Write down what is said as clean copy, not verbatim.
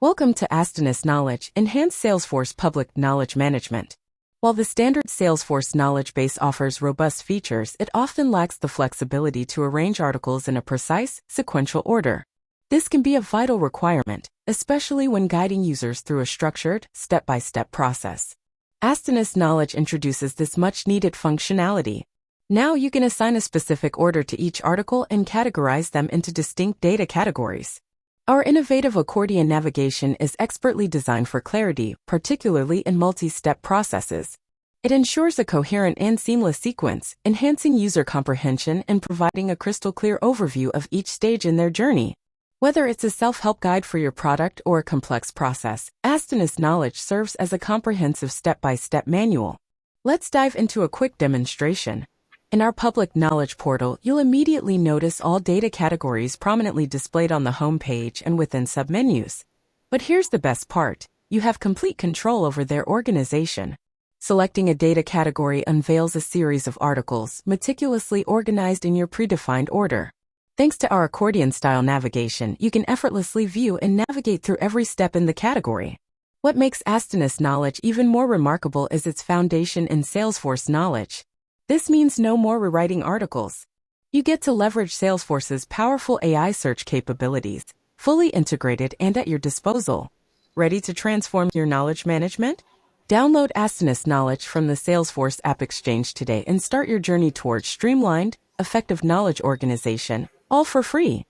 Welcome to Astonous Knowledge, Enhanced Salesforce Public Knowledge Management. While the standard Salesforce knowledge base offers robust features, it often lacks the flexibility to arrange articles in a precise, sequential order. This can be a vital requirement, especially when guiding users through a structured, step-by-step process. Astonous Knowledge introduces this much-needed functionality. Now you can assign a specific order to each article and categorize them into distinct data categories. Our innovative Accordion navigation is expertly designed for clarity, particularly in multi-step processes. It ensures a coherent and seamless sequence, enhancing user comprehension and providing a crystal-clear overview of each stage in their journey. Whether it's a self-help guide for your product or a complex process, Astonous Knowledge serves as a comprehensive step-by-step manual. Let's dive into a quick demonstration. In our public knowledge portal, you'll immediately notice all data categories prominently displayed on the home page and within submenus. But here's the best part: you have complete control over their organization. Selecting a data category unveils a series of articles, meticulously organized in your predefined order. Thanks to our accordion-style navigation, you can effortlessly view and navigate through every step in the category. What makes Astonous Knowledge even more remarkable is its foundation in Salesforce Knowledge. This means no more rewriting articles. You get to leverage Salesforce's powerful AI search capabilities, fully integrated and at your disposal. Ready to transform your knowledge management? Download Astonous Knowledge from the Salesforce App Exchange today and start your journey towards streamlined, effective knowledge organization, all for free.